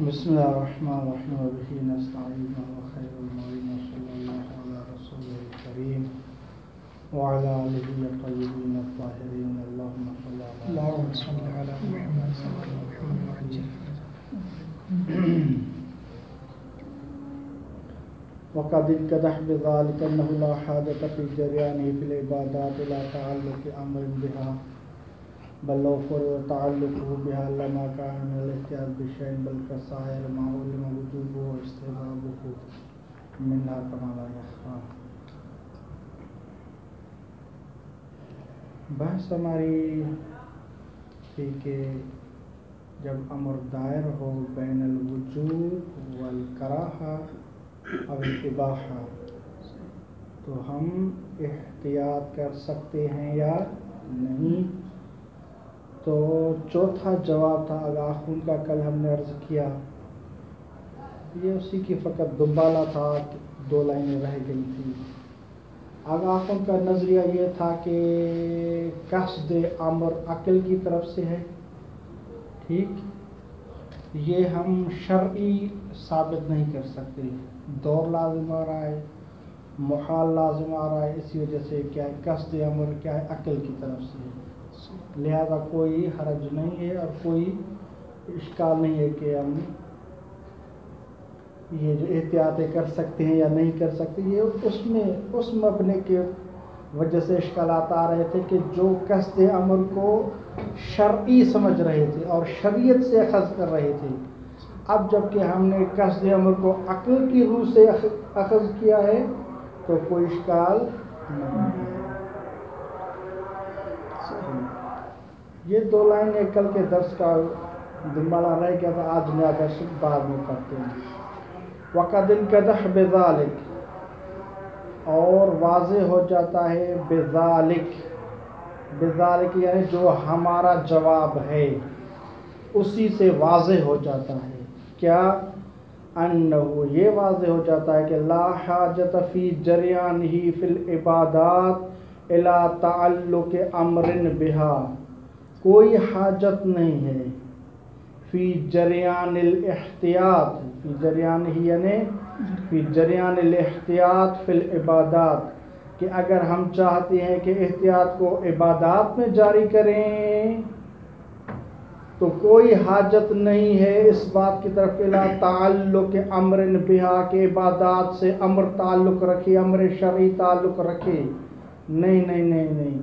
بسم اللہ الرحمن الرحیم وبہ نستعین وخیر المعین صلی اللہ علی رسول الکریم وعلی آلہ الطیبین الطاہرین اللہم صلی علی محمد وقد انقدح بذلك انه لا حاجة في جريانه في العبادات الى تعلق امر بها بل لو فرض تعلقه بها لما كان من الاختيار بشيء بل كسائر ما علم وجوبه واستحبابه منها كما لا يخفى. بحث ہماری تھی کہ جب امر دائر ہو بین الوجوب والکراہہ او الاباحہ تو ہم احتیاط کر سکتے ہیں یا نہیں. تو چوتھا جواب تھا آغاخون کا، کل ہم نے عرض کیا، یہ اسی کی فقط دنبالہ تھا، 2 لائنیں رہ گئی تھی. آغاخون کا نظریہ یہ تھا کہ قصد امر عقل کی طرف سے ہے، ٹھیک، یہ ہم شرعی ثابت نہیں کر سکتے. دور لازم آ رہا ہے، محال لازم آ رہا ہے، اسی وجہ سے کیا ہے قصد امر کیا ہے عقل کی طرف سے ہے، لہذا کوئی حرج نہیں ہے اور کوئی اشکال نہیں ہے کہ ہم یہ جو احتیاطیں کر سکتے ہیں یا نہیں کر سکتے. یہ اس مبنی کے وجہ سے اشکالات آ رہے تھے کہ جو قصد امر کو شرعی سمجھ رہے تھے اور شریعت سے اخذ کر رہے تھے، اب جب کہ ہم نے قصد امر کو عقل کی روح سے اخذ کیا ہے تو کوئی اشکال نہیں ہے. یہ 2 لائنیں کل کے درس کا دنبالہ رہ گیا تھا، آج نیا درس بعد میں کرتے ہیں. وقد انقدح بذالک، اور واضح ہو جاتا ہے بذالک، بذالک یعنی جو ہمارا جواب ہے اسی سے واضح ہو جاتا ہے. کیا؟ انہو، یہ واضح ہو جاتا ہے کہ لا حاجت فی جریانہ فی العبادات الی تعلق امر بہا، کوئی حاجت نہیں ہے فی جریان الاحتیاط، فی جریان ہی یعنی فی جریان الاحتیاط فی العبادات، کہ اگر ہم چاہتے ہیں کہ احتیاط کو عبادات میں جاری کریں تو کوئی حاجت نہیں ہے اس بات کی طرف الا تعلق امر بہا کہ عبادات سے امر تعلق رکھے، امر شرعی تعلق رکھے. نہیں نہیں نہیں نہیں،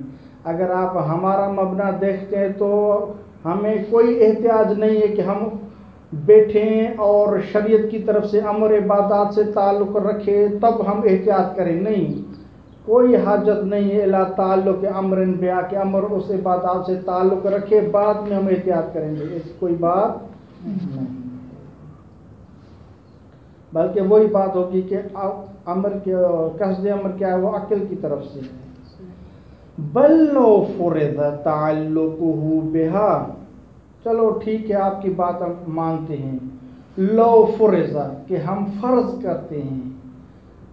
اگر آپ ہمارا مبنا دیکھتے ہیں تو ہمیں کوئی احتیاج نہیں ہے کہ ہم بیٹھیں اور شریعت کی طرف سے امر عبادات سے تعلق رکھے تب ہم احتیاط کریں. نہیں، کوئی حاجت نہیں ہے الا تعلق امر بیا کہ امر اس عبادات سے تعلق رکھے بعد میں ہم احتیاط کریں گے، اس کوئی بات نہیں. بلکہ وہی بات ہوگی کہ امر قصد امر کیا ہے وہ عقل کی طرف سے ہے. بل لو فرض تعلقہ بہا، چلو ٹھیک ہے آپ کی بات ہم مانتے ہیں. لو فرض کہ ہم فرض کرتے ہیں،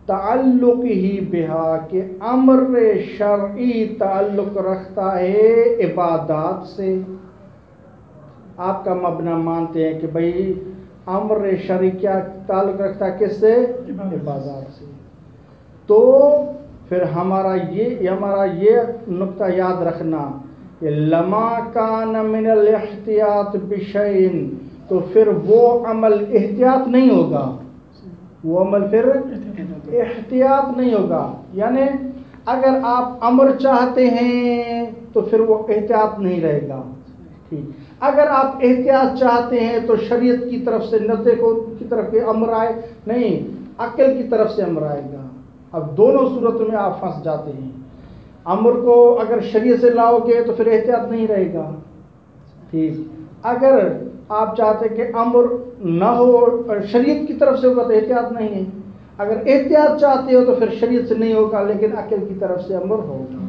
تعلق ہی بہا کہ امر شرعی تعلق رکھتا ہے عبادات سے. آپ کا مبنا مانتے ہیں کہ بھئی امر شرعی کیا تعلق رکھتا ہے کس سے؟ عبادات سے. تو پھر ہمارا یہ نقطہ یاد رکھنا کہ لما کان من الاحتیاط بشیء، تو پھر وہ عمل احتیاط نہیں ہوگا، وہ عمل پھر احتیاط نہیں ہوگا. یعنی اگر آپ امر چاہتے ہیں تو پھر وہ احتیاط نہیں رہے گا. ٹھیک، اگر آپ احتیاط چاہتے ہیں تو شریعت کی طرف سے نہ دیکھو کی طرف کے امر آئے، نہیں عقل کی طرف سے امر آئے گا. اب دونوں صورتوں میں آپ پھنس جاتے ہیں. امر کو اگر شریعت سے لاؤ گے تو پھر احتیاط نہیں رہے گا. ٹھیک، اگر آپ چاہتے کہ امر نہ ہو شریعت کی طرف سے ہوگا تو احتیاط نہیں ہے. اگر احتیاط چاہتے ہو تو پھر شریعت سے نہیں ہوگا لیکن عقل کی طرف سے امر ہوگا.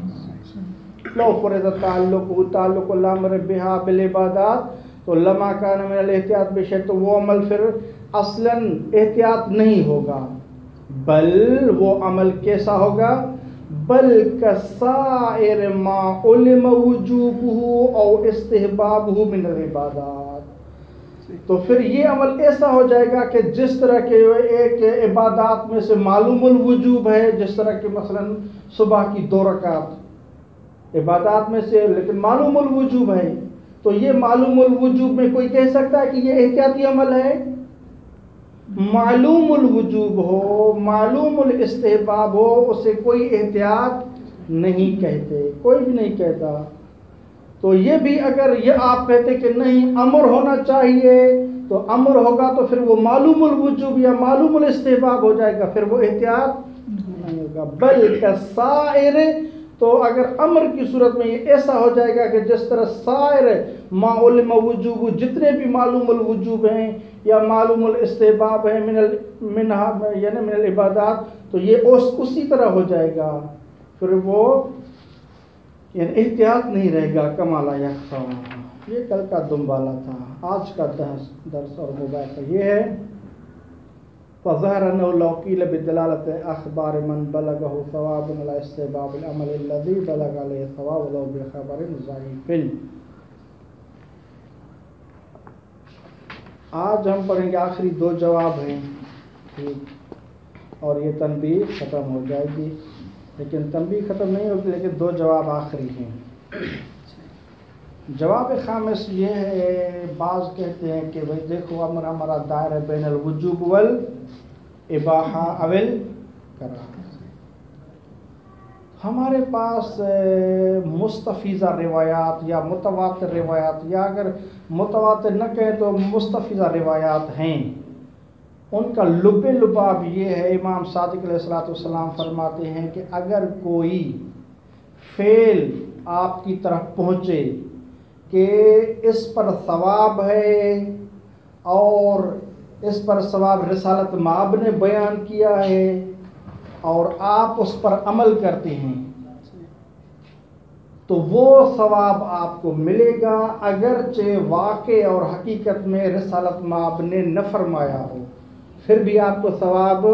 لو فرض تعلق الامر بہا بالعبادات، تو لما کان من الاحتیاط بشیء، تو وہ عمل پھر اصلاً احتیاط نہیں ہوگا، بل وہ عمل کیسا ہوگا؟ بل کسائر ما علم وجوبہ او استحبابہ من العبادات، تو پھر یہ عمل ایسا ہو جائے گا کہ جس طرح کے ایک عبادات میں سے معلوم الوجوب ہے، جس طرح کہ مثلا صبح کی 2 رکعت عبادات میں سے لیکن معلوم الوجوب ہے، تو یہ معلوم الوجوب میں کوئی کہہ سکتا ہے کہ یہ احتیاطی عمل ہے؟ معلوم الوجوب ہو، معلوم الاستحباب ہو، اسے کوئی احتیاط نہیں کہتے، کوئی بھی نہیں کہتا۔ تو یہ بھی اگر یہ آپ کہتے کہ نہیں امر ہونا چاہیے تو امر ہوگا تو پھر وہ معلوم الوجوب یا معلوم الاستحباب ہو جائے گا، پھر وہ احتیاط نہیں ہوگا۔ بل کسائر، تو اگر امر کی صورت میں یہ ایسا ہو جائے گا کہ جس طرح سائر ما علم وجوب، جتنے بھی معلوم الوجوب ہیں یا معلوم الاستحباب ہیں من العبادات، تو یہ اسی طرح ہو جائے گا، پھر وہ یعنی احتیاط نہیں رہے گا۔ کمالا یخفا، یہ کل کا دنبالا تھا۔ آج کا درس اور موبائل کا یہ ہے فظہر انه لو قیل بدلالۃ اخبار من بلغه ثواب على استحباب العمل الذي بلغ عليه ثواب لو بخبر ضعیف۔ آج ہم پڑھیں گے آخری 2 جواب ہیں، ٹھیک، اور یہ تنبیہ ختم ہو جائے گی، لیکن تنبیہ ختم نہیں ہوگی، لیکن 2 جواب آخری ہیں۔ جواب خامس یہ ہے، بعض کہتے ہیں کہ بھئی دیکھو ہمارا دائرہ بین الوجوب والاباحہ اول کراہہ، ہمارے پاس مستفیضہ روایات یا متواتر روایات، یا اگر متواتر نہ کہیں تو مستفیضہ روایات ہیں، ان کا لب لباب یہ ہے، امام صادق علیہ السلام فرماتے ہیں کہ اگر کوئی فعل آپ کی طرف پہنچے کہ اس پر ثواب ہے اور اس پر ثواب رسالت مآب نے بیان کیا ہے اور آپ اس پر عمل کرتے ہیں، تو وہ ثواب آپ کو ملے گا، اگرچہ واقع اور حقیقت میں رسالت مآب نے نہ فرمایا ہو، پھر بھی آپ کو ثواب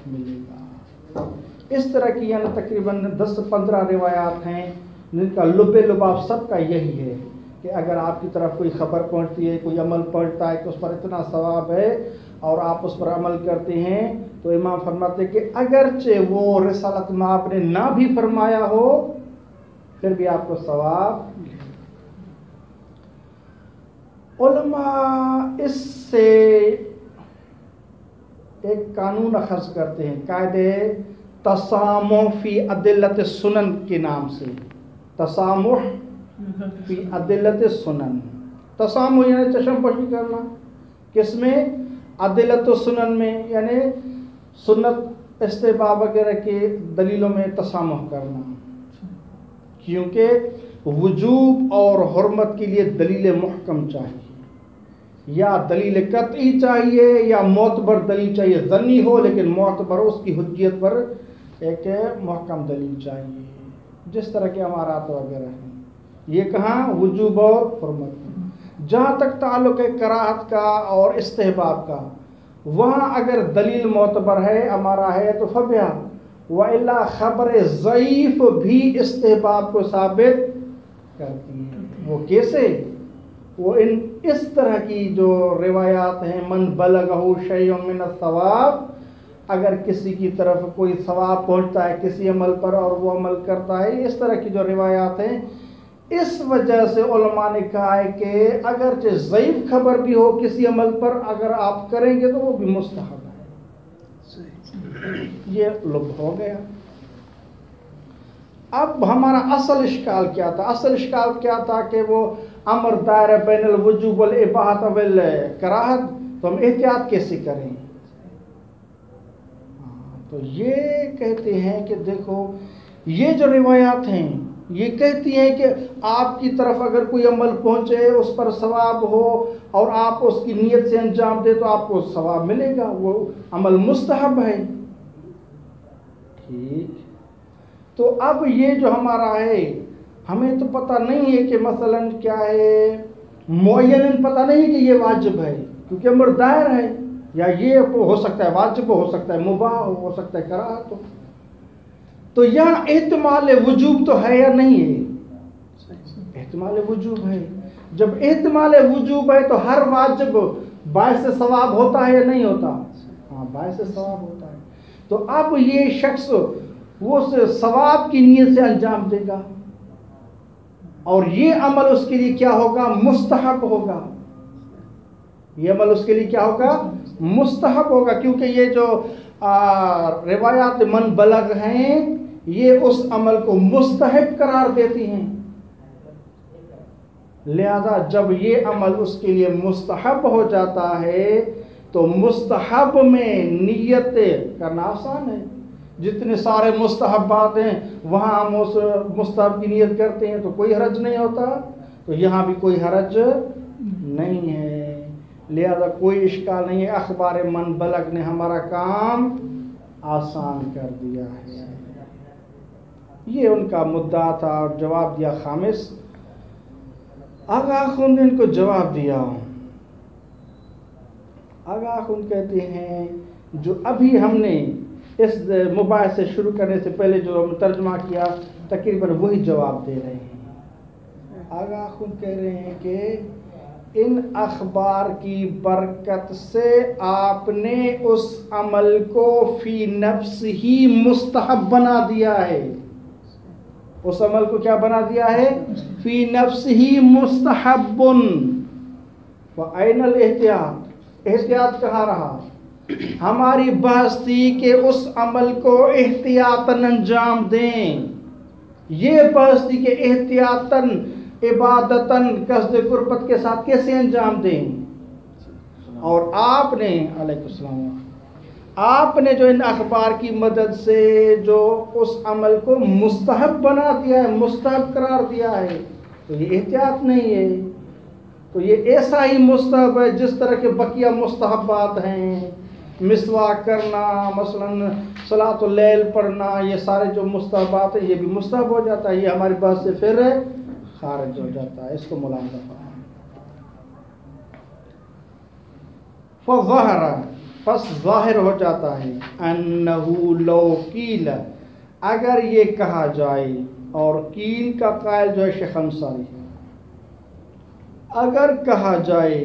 ملے گا۔ اس طرح کی یعنی تقریباً 10-15 روایات ہیں جن کا لب لباب سب کا یہی ہے کہ اگر آپ کی طرف کوئی خبر پہنچتی ہے، کوئی عمل پہنچتا ہے کہ اس پر اتنا ثواب ہے اور آپ اس پر عمل کرتے ہیں، تو امام فرماتے ہیں کہ اگرچہ وہ رسالت مآب نے نہ بھی فرمایا ہو پھر بھی آپ کو ثواب۔ علماء اس سے ایک قانون اخذ کرتے ہیں، قاعدے تسامح فی ادلت السنن کے نام سے، تسامح فی ادلت السنن، تسامح یعنی چشم پوشی کرنا، کس میں؟ ادلت السنن میں، یعنی سنت استحباب وغیرہ کے دلیلوں میں تسامح کرنا، کیونکہ وجوب اور حرمت کے لیے دلیل محکم چاہیے، یا دلیل قطعی چاہیے یا معتبر دلیل چاہیے، ظنی ہو لیکن معتبر، اس کی حجیت پر ایک محکم دلیل چاہیے، جس طرح کے امارات وغیرہ ہیں۔ یہ کہاں؟ وجوب اور حرمت۔ جہاں تک تعلق ہے کراہت کا اور استحباب کا، وہاں اگر دلیل معتبر ہے، امارہ ہے تو فبیہ، وَإِلَّا خبر ضعیف بھی استحباب کو ثابت کرتی ہے۔ وہ کیسے؟ وہ اس طرح کی جو روایات ہیں، من بلغہ شیء من الثواب، اگر کسی کی طرف کوئی ثواب پہنچتا ہے کسی عمل پر اور وہ عمل کرتا ہے، اس طرح کی جو روایات ہیں، اس وجہ سے علماء نے کہا ہے کہ اگرچہ ضعیف خبر بھی ہو کسی عمل پر، اگر آپ کریں گے تو وہ بھی مستحب ہے۔ یہ لب ہو گیا۔ اب ہمارا اصل اشکال کیا تھا؟ اصل اشکال کیا تھا کہ وہ امر دائرہ بین الوجوب والاباحۃ والکراہت، تو ہم احتیاط کیسے کریں؟ تو یہ کہتے ہیں کہ دیکھو یہ جو روایات ہیں یہ کہتی ہیں کہ آپ کی طرف اگر کوئی عمل پہنچے، اس پر ثواب ہو اور آپ اس کی نیت سے انجام دے تو آپ کو ثواب ملے گا، وہ عمل مستحب ہے، ٹھیک۔ تو اب یہ جو ہمارا ہے، ہمیں تو پتہ نہیں ہے کہ مثلا کیا ہے، معین پتہ نہیں کہ یہ واجب ہے، کیونکہ امر دائر ہے، یا یہ ہو سکتا ہے واجب ہو سکتا ہے مباح ہو سکتا ہے کراہت ہو، تو یہاں احتمال وجوب تو ہے یا نہیں ہے؟ احتمال وجوب ہے، جب احتمال وجوب ہے تو ہر واجب باعث ثواب ہوتا ہے یا نہیں ہوتا؟ ہاں باعث ثواب ہوتا ہے. تو اب یہ شخص وہ ثواب کی نیت سے انجام دے گا اور یہ عمل اس کے لیے کیا ہوگا؟ مستحب ہوگا. یہ عمل اس کے لیے کیا ہوگا؟ مستحب ہوگا، کیونکہ یہ جو روایات من بلغ ہیں یہ اس عمل کو مستحب قرار دیتی ہیں. لہذا جب یہ عمل اس کے لیے مستحب ہو جاتا ہے تو مستحب میں نیت کرنا آسان ہے. جتنے سارے مستحبات ہیں وہاں ہم اس مستحب کی نیت کرتے ہیں تو کوئی حرج نہیں ہوتا، تو یہاں بھی کوئی حرج نہیں ہے. لہذا کوئی اشکال نہیں ہے. اخبار من بلغ نے ہمارا کام آسان کر دیا ہے. یہ ان کا مدعا تھا اور جواب دیا خامس. آغا خون نے ان کو جواب دیا. آغا خون کہتے ہیں جو ابھی ہم نے اس مباحث سے شروع کرنے سے پہلے جو ہم ترجمہ کیا تقریباً وہی جواب دے رہے ہیں. آغا خون کہہ رہے ہیں کہ ان اخبار کی برکت سے آپ نے اس عمل کو فی نفس ہی مستحب بنا دیا ہے. اس عمل کو کیا بنا دیا ہے؟ فی نفس ہی مستحب. وَأَيْنَ الْإِحْتِيَاطِ؟ احتیاط کہاں رہا؟ ہماری بحث تھی کہ اس عمل کو احتیاطاً انجام دیں. یہ بحث تھی کہ احتیاطاً عبادتاً قصد قربت کے ساتھ کیسے انجام دیں. اور آپ نے علیکم السلام آپ نے جو ان اخبار کی مدد سے جو اس عمل کو مستحب بنا دیا ہے، مستحب قرار دیا ہے، تو یہ احتیاط نہیں ہے. تو یہ ایسا ہی مستحب ہے جس طرح کے بقیہ مستحبات ہیں. مسواک کرنا، مثلا صلاۃ اللیل پڑھنا، یہ سارے جو مستحبات ہیں یہ بھی مستحب ہو جاتا ہے. یہ ہماری بات سے پھر خارج ہو جاتا ہے. اس کو ملامت فظہر، پس ظاہر ہو جاتا ہے انہو لو قیل، اگر یہ کہا جائے، اور قیل کا قائل جو ہے شیخ انصاری ہے، اگر کہا جائے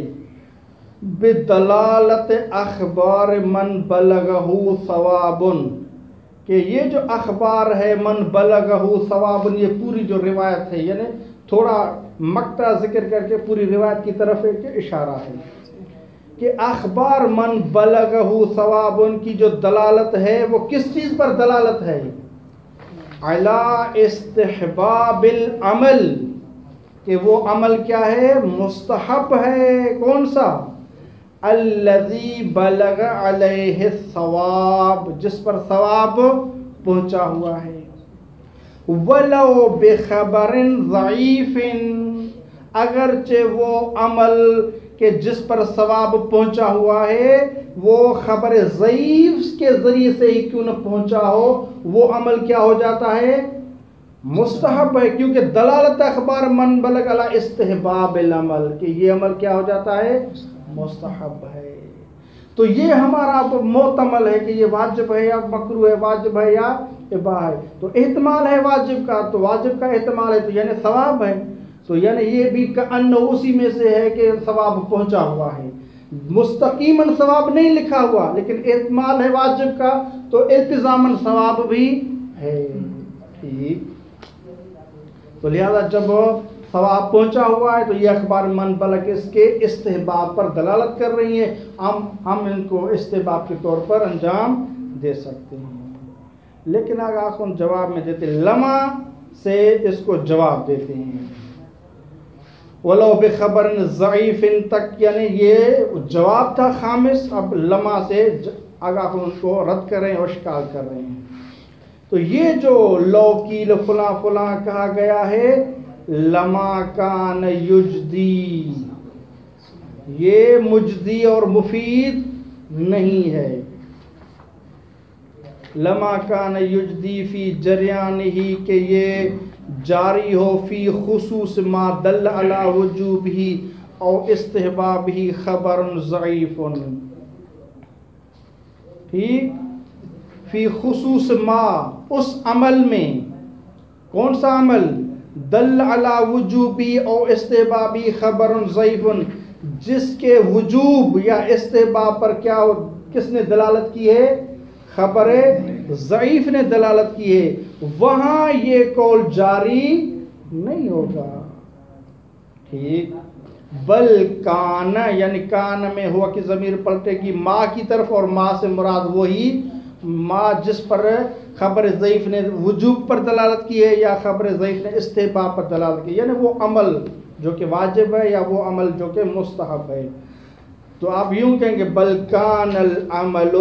بدلالت اخبار من بلغہ ثواب، کہ یہ جو اخبار ہے من بلغہ ثواب، یہ پوری جو روایت ہے، یعنی تھوڑا مقطع ذکر کر کے پوری روایت کی طرف ایک اشارہ ہے کہ اخبار من بلغہ ثواب کی جو دلالت ہے وہ کس چیز پر دلالت ہے؟ علی استحباب العمل، کہ وہ عمل کیا ہے؟ مستحب ہے. کون سا؟ الذی بلغ علیہ الثواب، جس پر ثواب پہنچا ہوا ہے. ولو بخبر ضعیف، اگرچہ وہ عمل کہ جس پر ثواب پہنچا ہوا ہے وہ خبر ضعیف کے ذریعے سے ہی کیوں نہ پہنچا ہو، وہ عمل کیا ہو جاتا ہے؟ مستحب ہے. کیونکہ دلالت اخبار من بلغ علی استحباب العمل، کہ یہ عمل کیا ہو جاتا ہے؟ مستحب ہے. تو یہ ہمارا محتمل ہے کہ یہ واجب ہے یا مکروہ ہے، واجب ہے یا اباح ہے. تو احتمال ہے واجب کا، تو واجب کا احتمال ہے تو یعنی ثواب ہے. تو یعنی یہ بھی کأنہ اسی میں سے ہے کہ ثواب پہنچا ہوا ہے. مستقیماً ثواب نہیں لکھا ہوا لیکن احتمال ہے واجب کا، تو التزاماً ثواب بھی ہے. ٹھیک. تو لہذا جب ثواب پہنچا ہوا ہے تو یہ اخبار من بلغ اس کے استحباب پر دلالت کر رہی ہیں. ہم ان کو استحباب کے طور پر انجام دے سکتے ہیں. لیکن اگر ہم جواب میں دیتے لما سے اس کو جواب دیتے ہیں ولو بخبر ضعیف تک، یعنی یہ جواب تھا خامس. اب لما سے آگاہ ہم ان کو رد کر رہے ہیں اور اشکال کر رہے ہیں. تو یہ جو لو کیل فلاں فلاں کہا گیا ہے، لما کان یجدی، یہ مجدی اور مفید نہیں ہے. لما کان یجدی فی جریان ہی، کہ یہ جاری ہو فی خصوص ما دل علی وجوب ہی او استحباب ہی خبر ضعیف. ٹھیک. فی خصوص ما، اس عمل میں. کون سا عمل؟ دل علی وجوبی او استحبابی خبر ضعیف، جس کے وجوب یا استحباب پر کیا کس نے دلالت کی ہے؟ خبر ضعیف نے دلالت کی ہے، وہاں یہ قول جاری نہیں ہوگا. ٹھیک. بل کان، یعنی کان میں ہوا کہ ضمیر پلٹے گی ماں کی طرف، اور ماں سے مراد وہی ماں جس پر خبر ضعیف نے وجوب پر دلالت کی ہے یا خبر ضعیف نے استحباب پر دلالت کی، یعنی وہ عمل جو کہ واجب ہے یا وہ عمل جو کہ مستحب ہے. تو آپ یوں کہیں گے بل کان العمل،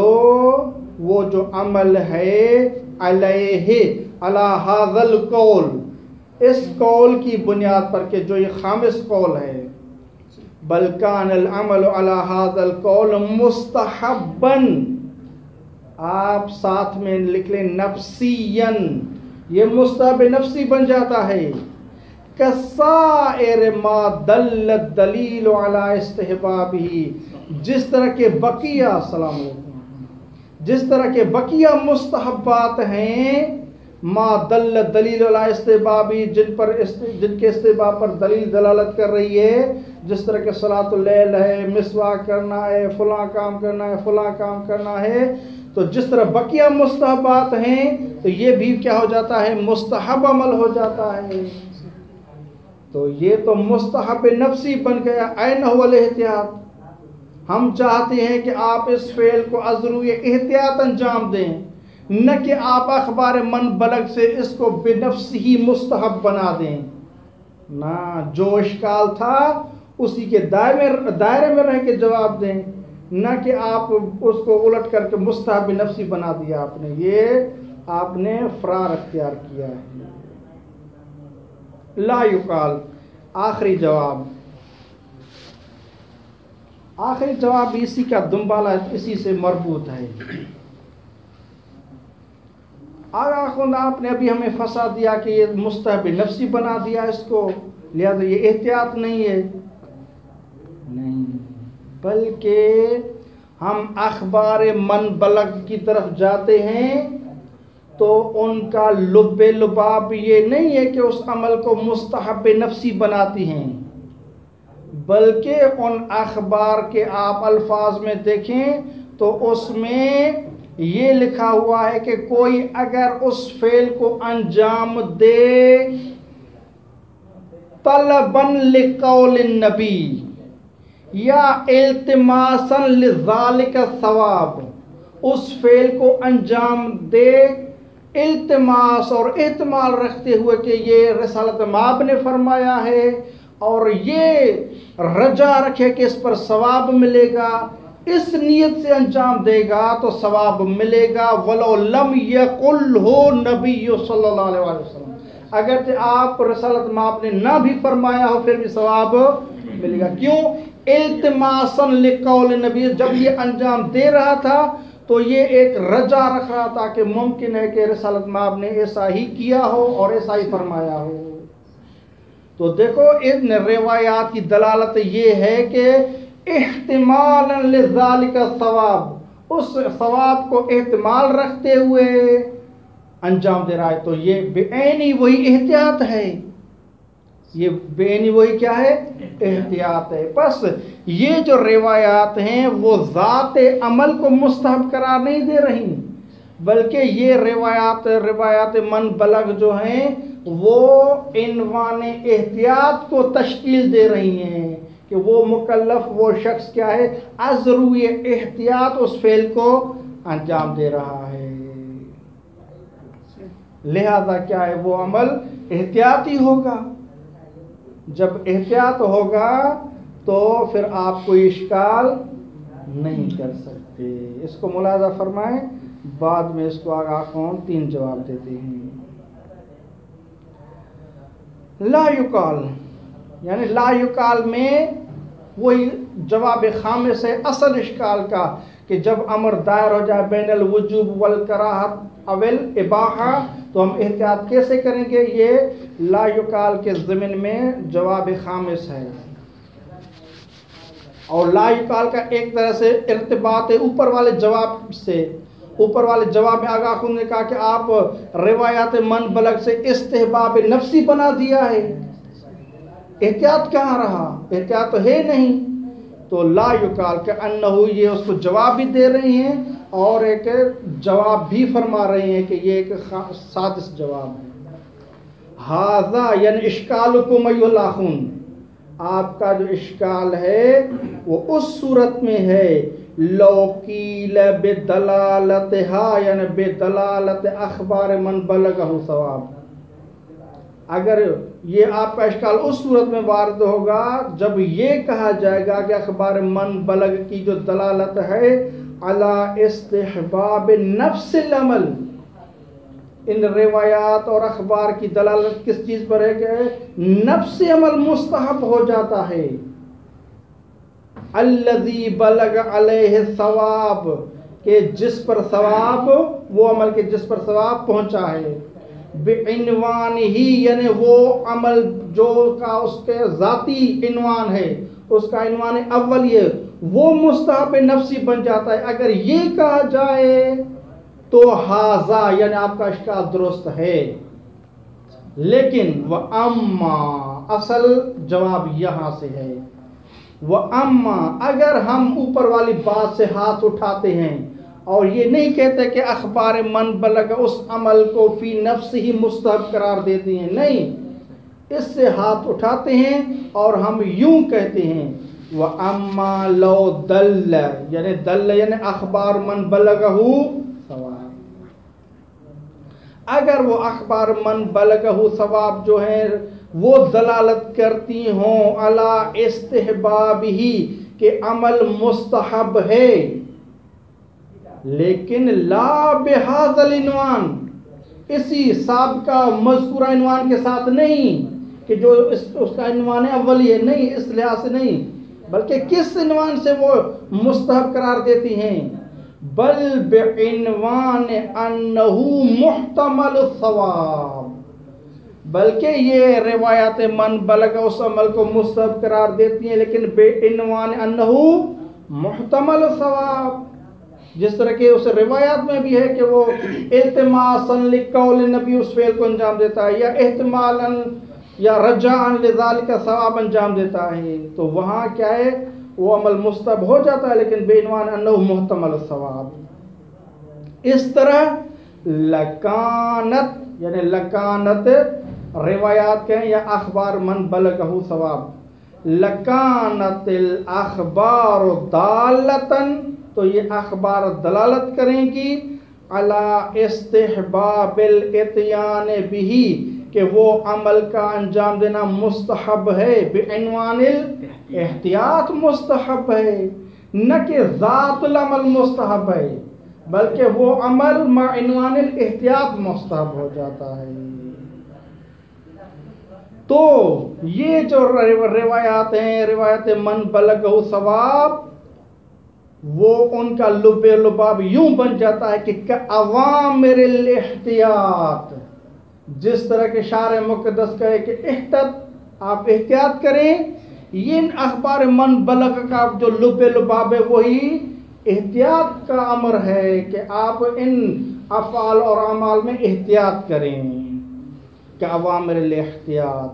وہ جو عمل ہے، علیہ علی ھذا القول، اس قول کی بنیاد پر کہ جو یہ خامس قول ہے، بل کان العمل علی ھذا القول مستحبا، آپ ساتھ میں لکھ لیں نفسیاً، یہ مستحب نفسی بن جاتا ہے. کسائر ما دل الدلیل علی استحبابہ، جس طرح کے بقیہ، السلام علیکم، جس طرح کے بقیہ مستحبات ہیں، ما دل دلیل علی استحبابہ، جن کے استحباب پر دلیل دلالت کر رہی ہے، جس طرح کہ صلاۃ اللیل ہے، مسواک کرنا ہے، فلاں کام کرنا ہے، فلاں کام کرنا ہے، تو جس طرح بقیہ مستحبات ہیں تو یہ بھی کیا ہو جاتا ہے؟ مستحب عمل ہو جاتا ہے. تو یہ تو مستحب نفسی بن گیا. این هو الاحتیاط، ہم چاہتے ہیں کہ آپ اس فعل کو از روی احتیاط انجام دیں، نہ کہ آپ اخبار من بلغ سے اس کو بنفس ہی مستحب بنا دیں. نہ، جو اشکال تھا اسی کے دائرے میں رہ کے جواب دیں، نہ کہ آپ اس کو الٹ کر کے مستحب نفسی بنا دیا. آپ نے یہ آپ نے فرار اختیار کیا ہے. لا یقال، آخری جواب اسی کا دنبالہ اسی سے مربوط ہے. آپ نے ابھی ہمیں پھنسا دیا کہ یہ مستحب نفسی بنا دیا اس کو، لہذا یہ احتیاط نہیں ہے. نہیں، بلکہ ہم اخبار من بلغ کی طرف جاتے ہیں تو ان کا لباب یہ نہیں ہے کہ اس عمل کو مستحب نفسی بناتی ہیں، بلکہ ان اخبار کے آپ الفاظ میں دیکھیں تو اس میں یہ لکھا ہوا ہے کہ کوئی اگر اس فعل کو انجام دے طلباً لقول النبی یا التماساً لذالک الثواب، اس فعل کو انجام دے التماس اور احتمال رکھتے ہوئے کہ یہ رسالت مآب نے فرمایا ہے، اور یہ رجا رکھے کہ اس پر ثواب ملے گا، اس نیت سے انجام دے گا تو ثواب ملے گا. ولو لم یقلہ نبی صلی اللہ علیہ وسلم، اگر آپ رسالت مآب نے نہ بھی فرمایا ہو پھر بھی ثواب ملے گا. کیوں؟ التماساً لقول نبی، جب یہ انجام دے رہا تھا تو یہ ایک رجا رکھ رہا تھا کہ ممکن ہے کہ رسالت مآب نے ایسا ہی کیا ہو اور ایسا ہی فرمایا ہو. تو دیکھو ان روایات کی دلالت یہ ہے کہ احتمالاً لذالک الثواب، اس ثواب کو احتمال رکھتے ہوئے انجام دے رہا ہے. تو یہ بعینی وہی احتیاط ہے، یہ بعینی وہی کیا ہے؟ احتیاط ہے. بس یہ جو روایات ہیں وہ ذات عمل کو مستحب قرار نہیں دے رہی، بلکہ یہ روایات من بلغ جو ہیں وہ عنوان احتیاط کو تشکیل دے رہی ہیں کہ وہ مکلف، وہ شخص کیا ہے؟ از روی احتیاط اس فعل کو انجام دے رہا ہے. لہذا کیا ہے؟ وہ عمل احتیاطی ہوگا. جب احتیاط ہوگا تو پھر آپ کوئی اشکال نہیں کر سکتے. اس کو ملاحظہ فرمائیں، بعد میں اس کو آگاہ کون 3 جواب دیتے ہیں. لا یقال، یعنی لا یقال میں وہی جواب خامس ہے اصل اشکال کا، کہ جب امر دائر ہو جائے بین الوجوب والکراہت او الاباحہ تو ہم احتیاط کیسے کریں گے؟ یہ لا یقال کے ضمن میں جواب خامس ہے. اور لا یقال کا ایک طرح سے ارتباط ہے اوپر والے جواب سے، اوپر والے جواب میں آگاہ خون نے کہا کہ آپ روایات من بلغ سے استحباب نفسی بنا دیا ہے، احتیاط کہاں رہا؟ احتیاط تو ہے نہیں. تو لا یقال کہ انہو، یہ اس کو جواب بھی دے رہی ہیں اور ایک جواب بھی فرما رہے ہیں کہ یہ ایک سادس جواب ہے. ھذا یعنی اشکالکم ایھا الاخون، آپ کا جو اشکال ہے وہ اس صورت میں ہے لو قیل بدلالتھا یعنی بدلالت اخبار من بلغہ ثواب. اگر یہ آپ کا اشکال اس صورت میں وارد ہوگا جب یہ کہا جائے گا کہ اخبار من بلغ کی جو دلالت ہے علی استحباب نفس العمل، ان روایات اور اخبار کی دلالت کس چیز پر ہے کہ نفس عمل مستحب ہو جاتا ہے. الذی بلغ علیہ الثواب، کہ جس پر ثواب، وہ عمل کے جس پر ثواب پہنچا ہے. بعنوان ہی یعنی وہ عمل جو کا اس کے ذاتی عنوان ہے، اس کا عنوان اول یہ وہ مستحب نفسی بن جاتا ہے. اگر یہ کہا جائے تو ھذا یعنی آپ کا اشکال درست ہے. لیکن وَأَمَّا، اصل جواب یہاں سے ہے، وَأَمَّا اگر ہم اوپر والی بات سے ہاتھ اٹھاتے ہیں اور یہ نہیں کہتے کہ اخبار من بلغ اس عمل کو فی نفس ہی مستحب قرار دیتے ہیں، نہیں، اس سے ہاتھ اٹھاتے ہیں اور ہم یوں کہتے ہیں وَأَمَّا لَوْ دَلَّ یعنی دل یعنی اخبار من بلغہ ثواب. اگر وہ اخبار من بلغہ ثواب جو ہیں وہ دلالت کرتی ہوں علی استحباب ہی کہ عمل مستحب ہے، لیکن لا بہذا العنوان، اسی سابقہ مذکورہ عنوان کے ساتھ نہیں کہ جو اس کا عنوان اولی ہے، نہیں، اس لحاظ سے نہیں، بلکہ کس عنوان سے وہ مستحب قرار دیتی ہیں؟ بل بعنوان انہو محتمل الثواب، بلکہ یہ روایات من بلغ اس عمل کو مستحب قرار دیتی ہیں لیکن بعنوان انہو محتمل الثواب. جس طرح کہ اس روایات میں بھی ہے کہ وہ التماسا لقول نبی اس فعل کو انجام دیتا ہے، یا احتمالا یا رجاء لذالک ثواب انجام دیتا ہے، تو وہاں کیا ہے وہ عمل مستحب ہو جاتا ہے لیکن بعنوان انہ محتمل الثواب. اس طرح لکانت یعنی لکانت روایات کہیں یا اخبار من بلغہ ثواب، لکانت الاخبار دالتن، تو یہ اخبار دلالت کریں گی علی استحباب الاتیان بہی کہ وہ عمل کا انجام دینا مستحب ہے، بعنوان الاحتیاط مستحب ہے، نہ کہ ذات العمل مستحب ہے بلکہ وہ عمل مع عنوان الاحتیاط مستحب ہو جاتا ہے. تو یہ جو روایات ہیں روایت من بلغہ ثواب، وہ ان کا لب لباب یوں بن جاتا ہے کہ عوامر الاحتیاط، جس طرح کے شارع مقدس کہے کہ آپ احتیاط کریں، یہ اخبار من بلغ کا جو لب لباب ہے وہی احتیاط کا امر ہے کہ آپ ان افعال اور اعمال میں احتیاط کریں کہ عوامر الاحتیاط.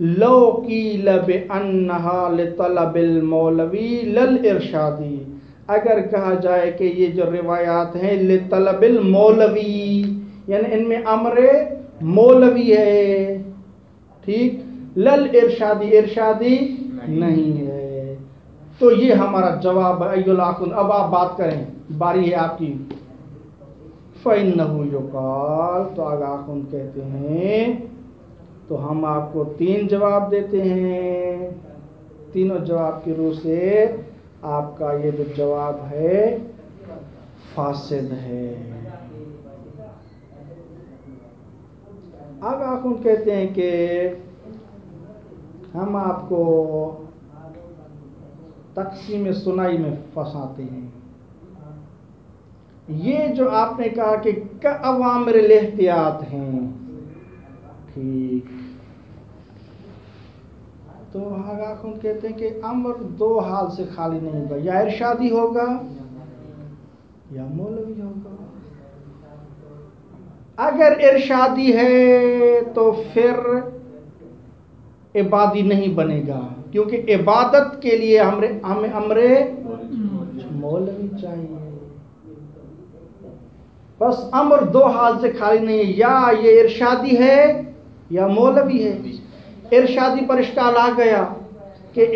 لو قیل بانہا لطلب المولوی للارشادی، اگر کہا جائے کہ یہ جو روایات ہیں لطلب المولوی یعنی ان میں امر مولوی ہے، ٹھیک، للارشادی ارشادی نہیں ہے، تو یہ ہمارا جواب ہے. ایھا الاخون، اب آپ بات کریں، باری ہے آپ کی. فإنہ یقال، تو آغا خون کہتے ہیں، تو ہم آپ کو 3 جواب دیتے ہیں، تینوں جواب کی روح سے آپ کا یہ جو جواب ہے فاسد ہے. آغا خون کہتے ہیں کہ ہم آپ کو تقسیم سنائی میں پھنساتے ہیں. یہ جو آپ نے کہا کہ عوامر الاحتیاط ہیں، ٹھیک، تو آغا خون کہتے ہیں کہ امر 2 حال سے خالی نہیں ہوگا، یا ارشادی ہوگا یا مولوی ہوگا. اگر ارشادی ہے تو پھر عبادی نہیں بنے گا، کیونکہ عبادت کے لیے ہمیں امر مولوی چاہیے. بس امر دو حال سے خالی نہیں ہے، یا یہ ارشادی ہے یا مولوی ہے. ارشادی پر اشکال آ گیا کہ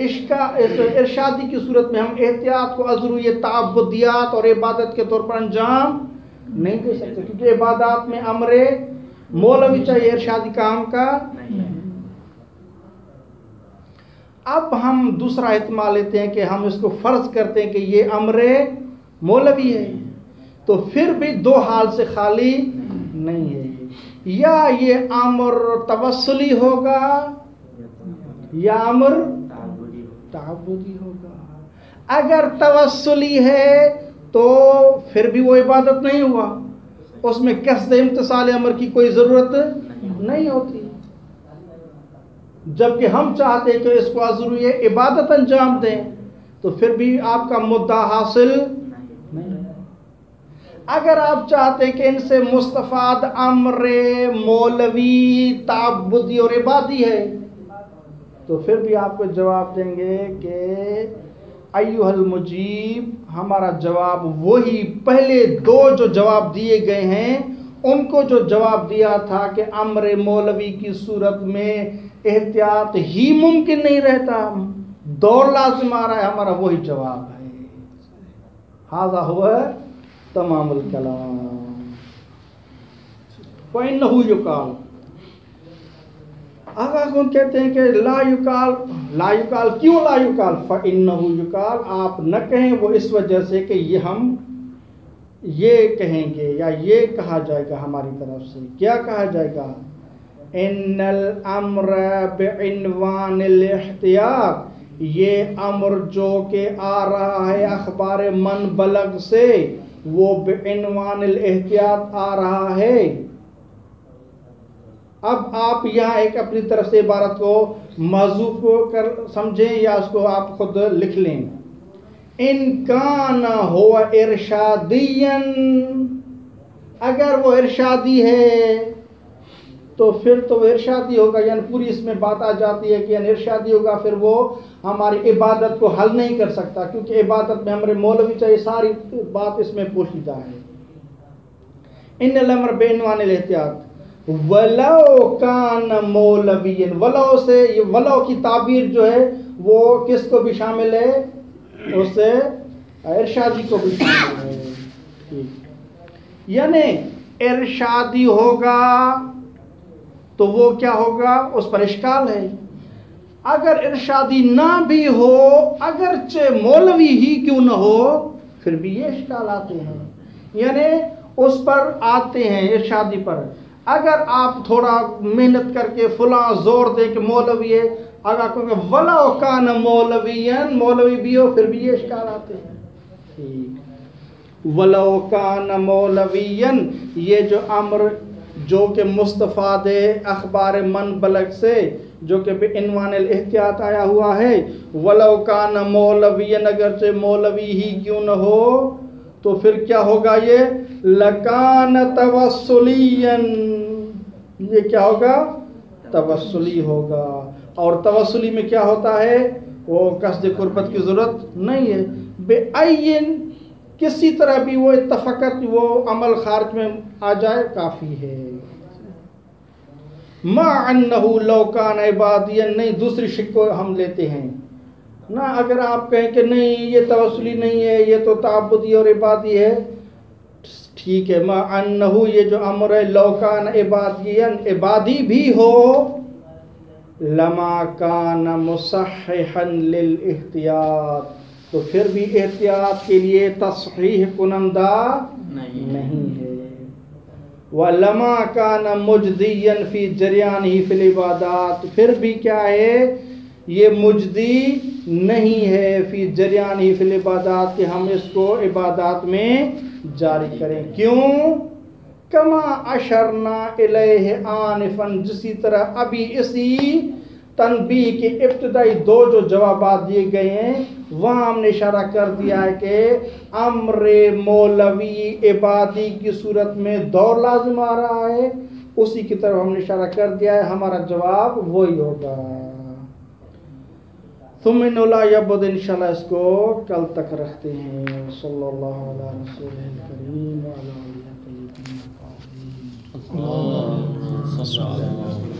ارشادی کی صورت میں ہم احتیاط کو عذر یہ تعبدیات اور عبادت کے طور پر انجام نہیں دے سکتے، کیونکہ عبادات میں امر مولوی چاہیے، ارشادی کام کا. اب ہم دوسرا احتمال لیتے ہیں کہ ہم اس کو فرض کرتے ہیں کہ یہ امر مولوی ہے، تو پھر بھی دو حال سے خالی نہیں ہے. یا یہ امر توسلی ہوگا یا امر تعبدی ہوگا. اگر توسلی ہے تو پھر بھی وہ عبادت نہیں ہوا، اس میں قصد امتثال امر کی کوئی ضرورت نہیں ہوتی. جبکہ ہم چاہتے ہیں کہ اس کو ضروری عبادت انجام دیں، تو پھر بھی آپ کا مدعا حاصل نہیں. اگر آپ چاہتے ہیں کہ ان سے مستفاد امر مولوی تعبدی اور عبادی ہے، تو پھر بھی آپ کو جواب دیں گے کہ ایھا المجیب، ہمارا جواب وہی پہلے دو جو جواب دیے گئے ہیں ان کو جو جواب دیا تھا کہ امر مولوی کی صورت میں احتیاط ہی ممکن نہیں رہتا، دور لازم آ رہا ہے، ہمارا وہی جواب ہے. ھذا ہوا تمام الکلام. وَإِنَّهُ يُقَالُ، آقا کون کہتے ہیں کہ لا یقال کیوں لا یقال؟ فَإِنَّهُ يُقَال، آپ نہ کہیں وہ اس وجہ سے کہ یہ ہم یہ کہیں گے یا یہ کہا جائے گا ہماری طرف سے. کیا کہا جائے گا؟ ان الامر بعنوان الاحتیاط، یہ امر جو کہ آ رہا ہے اخبار من بلغ سے، وہ بعنوان الاحتیاط آ رہا ہے. اب آپ یہاں ایک اپنی طرف سے عبارت کو محذوف کر سمجھیں یا اس کو آپ خود لکھ لیں. ان کان ہو ارشادیا، اگر وہ ارشادی ہے تو پھر تو وہ ارشادی ہوگا، یعنی پوری اس میں بات آ جاتی ہے کہ یعنی ارشادی ہوگا، پھر وہ ہماری عبادت کو حل نہیں کر سکتا، کیونکہ عبادت میں ہمارے مولوی چاہیے. ساری بات اس میں پوشیدہ ہے. ان الامر بعنوان الاحتیاط ولو کان مولوی، ولو سے، یہ ولو کی تعبیر جو ہے وہ کس کو بھی شامل ہے؟ اس سے ارشادی کو بھی شامل ہے. یعنی ارشادی ہوگا تو وہ کیا ہوگا؟ اس پر اشکال ہے. اگر ارشادی نہ بھی ہو، اگرچہ مولوی ہی کیوں نہ ہو، پھر بھی یہ اشکال آتے ہیں. یعنی اس پر آتے ہیں ارشادی پر. اگر آپ تھوڑا محنت کر کے فلاں زور دے کہ مولوی ہے، اگر کہوں وَلَوْ كَانَ مَوْلَوِيًّا، مولوی بھی ہو، پھر بھی یہ اشکال آتے ہیں. وَلَوْ كَانَ مَوْلَوِيًّا، یہ جو امر جو کہ مستفاد اخبار من بلغ سے، جو کہ بعنوان الاحتیاط آیا ہوا ہے، وَلَوْ كَانَ مَوْلَوِيًّا، اگرچہ مولوی ہی کیوں نہ ہو، تو پھر کیا ہوگا؟ یہ لَكَانَ تَوَسُّلِيًّا، یہ کیا ہوگا؟ توسلی ہوگا. اور توسلی میں کیا ہوتا ہے؟ وہ قصد قربت کی ضرورت نہیں ہے. بِأَيٍّ، کسی طرح بھی وہ اتفقت وہ عمل خارج میں آ جائے کافی ہے. مَعَ أَنَّهُ لَوْ كَانَ عِبَادِيًّا، نہیں دوسری شک کو ہم لیتے ہیں نا. اگر آپ کہیں کہ نہیں یہ توسلی نہیں ہے، یہ تو تعبدی اور عبادی ہے، ٹھیک ہے. مَعَ أَنَّهُ، یہ جو امر ہے، لَوْ كَانَ عِبَادِيًّا، عبادی بھی ہو، لَمَا كَانَ مُصَحِّحًا لِلْاحْتِيَاطِ، تو پھر بھی احتیاط کے لیے تصحیح کنندہ نہیں ہے. وَلَمَا كَانَ مُجْدِيًّا فِي جَرْيَانِهِ فِي الْعِبَادَاتِ، پھر بھی کیا ہے؟ یہ مجدی نہیں ہے فی جریانی فی العبادات، کہ ہم اس کو عبادات میں جاری کریں. کیوں؟ کما اشرنا الیہ آنفا، جسی طرح ابھی اسی تنبیہ کے ابتدائی دو جو جوابات دیے گئے ہیں وہاں ہم نے اشارہ کر دیا ہے کہ امر مولوی عبادی کی صورت میں دور لازم آ رہا ہے، اسی کی طرف ہم نے اشارہ کر دیا ہے، ہمارا جواب وہی ہوگا. ثم لا یبد انشاءاللہ اس کو کل تک رکھتے ہیں. صلی اللہ علیہ رسول کریم وعلی آلہ طیبین الطاہرین.